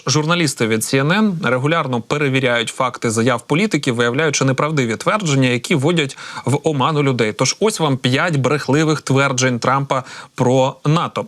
Тож журналісти від CNN регулярно перевіряють факти заяв політиків, виявляючи неправдиві твердження, які вводять в оману людей. Тож ось вам 5 брехливих тверджень Трампа про НАТО.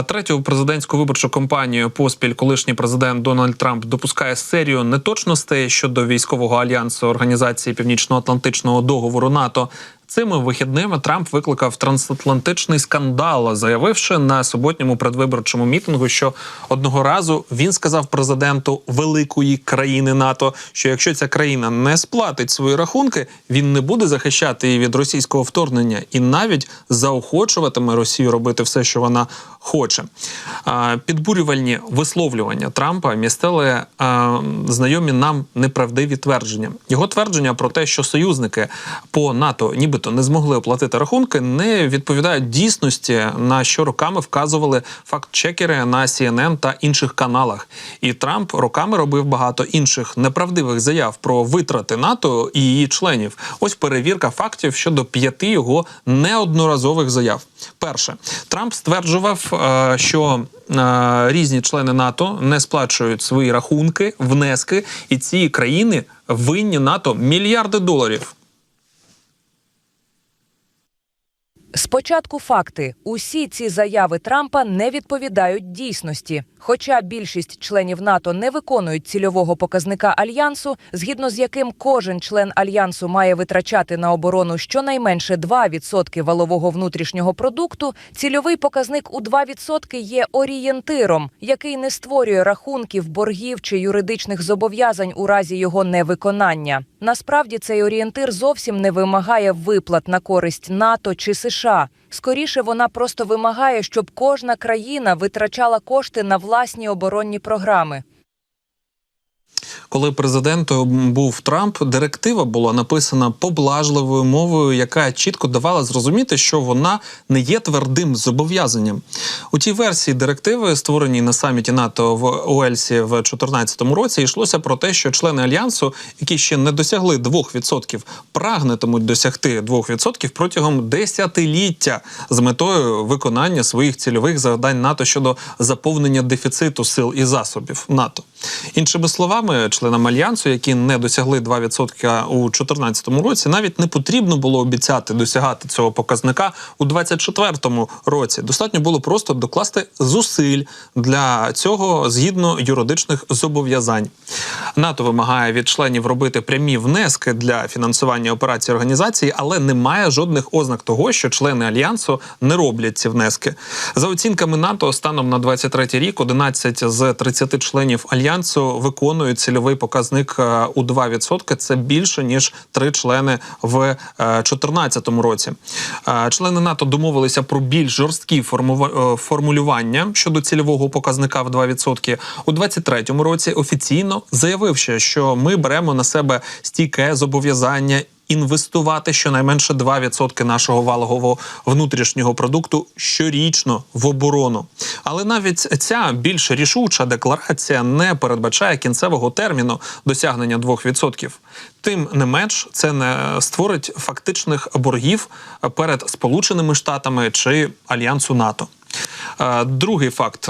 Третю президентську виборчу кампанію поспіль колишній президент Дональд Трамп допускає серію неточностей щодо військового альянсу Організації Північно-Атлантичного договору НАТО. Цими вихідними Трамп викликав трансатлантичний скандал, заявивши на суботньому предвиборчому мітингу, що одного разу він сказав президенту великої країни НАТО, що якщо ця країна не сплатить свої рахунки, він не буде захищати її від російського вторгнення і навіть заохочуватиме Росію робити все, що вона хоче. Підбурювальні висловлювання Трампа містили знайомі нам неправдиві твердження. Його твердження про те, що союзники по НАТО нібито не змогли оплатити рахунки, не відповідають дійсності, на що роками вказували факт-чекери на CNN та інших каналах. І Трамп роками робив багато інших неправдивих заяв про витрати НАТО і її членів. Ось перевірка фактів щодо 5 його неодноразових заяв. Перше. Трамп стверджував, що різні члени НАТО не сплачують свої рахунки, внески, і ці країни винні НАТО мільярди доларів. Спочатку факти. Усі ці заяви Трампа не відповідають дійсності. Хоча більшість членів НАТО не виконують цільового показника Альянсу, згідно з яким кожен член Альянсу має витрачати на оборону щонайменше 2% валового внутрішнього продукту, цільовий показник у 2% є орієнтиром, який не створює рахунків, боргів чи юридичних зобов'язань у разі його невиконання. Насправді цей орієнтир зовсім не вимагає виплат на користь НАТО чи США. Скоріше, вона просто вимагає, щоб кожна країна витрачала кошти на власні оборонні програми. Коли президентом був Трамп, директива була написана поблажливою мовою, яка чітко давала зрозуміти, що вона не є твердим зобов'язанням. У тій версії директиви, створеній на саміті НАТО в Уельсі в 2014 році, йшлося про те, що члени Альянсу, які ще не досягли 2%, прагнетимуть досягти 2% протягом десятиліття з метою виконання своїх цільових завдань НАТО щодо заповнення дефіциту сил і засобів НАТО. Іншими словами, членам Альянсу, які не досягли 2% у 2014 році, навіть не потрібно було обіцяти досягати цього показника у 2024 році. Достатньо було просто докласти зусиль для цього згідно юридичних зобов'язань. НАТО вимагає від членів робити прямі внески для фінансування операцій організації, але немає жодних ознак того, що члени Альянсу не роблять ці внески. За оцінками НАТО, станом на 2023 рік 11 з 30 членів Альянсу виконують цільовий показник у 2%. Це більше, ніж 3 члени в 2014 році. Члени НАТО домовилися про більш жорсткі формулювання щодо цільового показника в 2%. У 2023 році офіційно заявивши, що ми беремо на себе стійке зобов'язання інвестувати щонайменше 2% нашого валового внутрішнього продукту щорічно в оборону. Але навіть ця більш рішуча декларація не передбачає кінцевого терміну досягнення 2%. Тим не менш, це не створить фактичних боргів перед Сполученими Штатами чи Альянсу НАТО. Другий факт.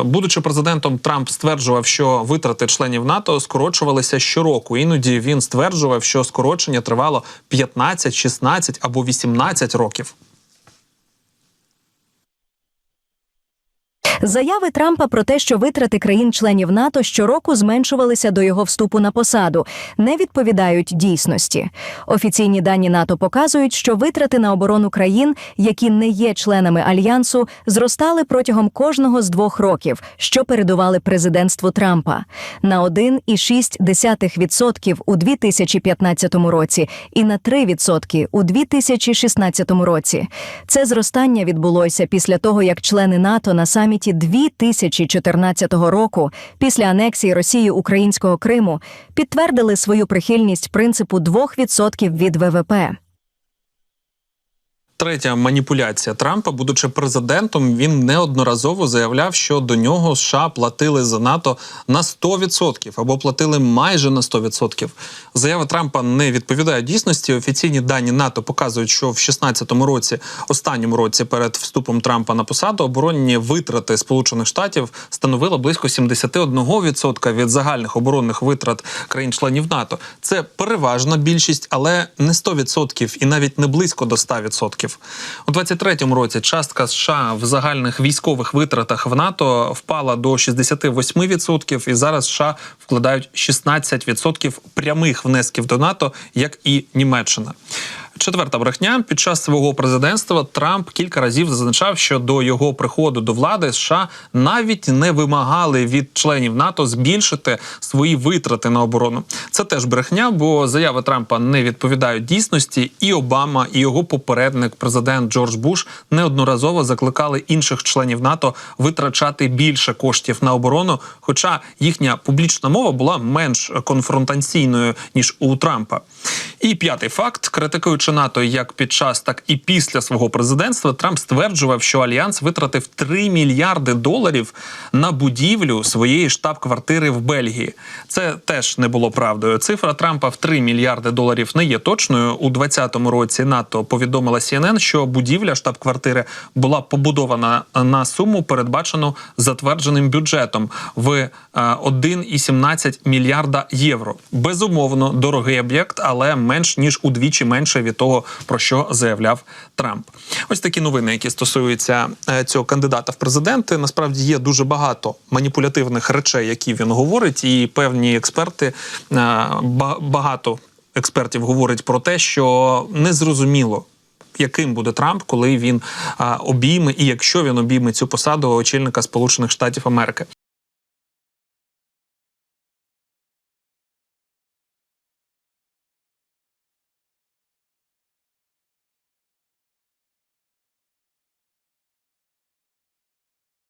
Будучи президентом, Трамп стверджував, що витрати членів НАТО скорочувалися щороку. Іноді він стверджував, що скорочення тривало 15, 16 або 18 років. Заяви Трампа про те, що витрати країн-членів НАТО щороку зменшувалися до його вступу на посаду, не відповідають дійсності. Офіційні дані НАТО показують, що витрати на оборону країн, які не є членами Альянсу, зростали протягом кожного з 2 років, що передували президентству Трампа. На 1,6% у 2015 році і на 3% у 2016 році. Це зростання відбулося після того, як члени НАТО на саміті 2014 року, після анексії Росії українського Криму, підтвердили свою прихильність принципу 2% від ВВП. Третя маніпуляція Трампа. Будучи президентом, він неодноразово заявляв, що до нього США платили за НАТО на 100% або платили майже на 100%. Заяви Трампа не відповідають дійсності. Офіційні дані НАТО показують, що в 16-му році, останньому році перед вступом Трампа на посаду, оборонні витрати Сполучених Штатів становили близько 71% від загальних оборонних витрат країн-членів НАТО. Це переважна більшість, але не 100% і навіть не близько до 100%. У 23-му році частка США в загальних військових витратах в НАТО впала до 68%, і зараз США вкладають 16% прямих внесків до НАТО, як і Німеччина. Четверта брехня. Під час свого президентства Трамп кілька разів зазначав, що до його приходу до влади США навіть не вимагали від членів НАТО збільшити свої витрати на оборону. Це теж брехня, бо заяви Трампа не відповідають дійсності. І Обама, і його попередник, президент Джордж Буш, неодноразово закликали інших членів НАТО витрачати більше коштів на оборону, хоча їхня публічна мова була менш конфронтаційною, ніж у Трампа. І п'ятий факт. Критикуючи НАТО як під час, так і після свого президентства, Трамп стверджував, що Альянс витратив $3 мільярди на будівлю своєї штаб-квартири в Бельгії. Це теж не було правдою. Цифра Трампа в $3 мільярди не є точною. У 2020 році НАТО повідомила CNN, що будівля штаб-квартири була побудована на суму, передбачену затвердженим бюджетом в 1,17 мільярда євро. Безумовно, дорогий об'єкт, але менш ніж удвічі менше від того, про що заявляв Трамп. Ось такі новини, які стосуються цього кандидата в президенти. Насправді є дуже багато маніпулятивних речей, які він говорить, і певні експерти, багато експертів говорять про те, що незрозуміло, яким буде Трамп, коли він обійме і якщо він обійме цю посаду очільника Сполучених Штатів Америки.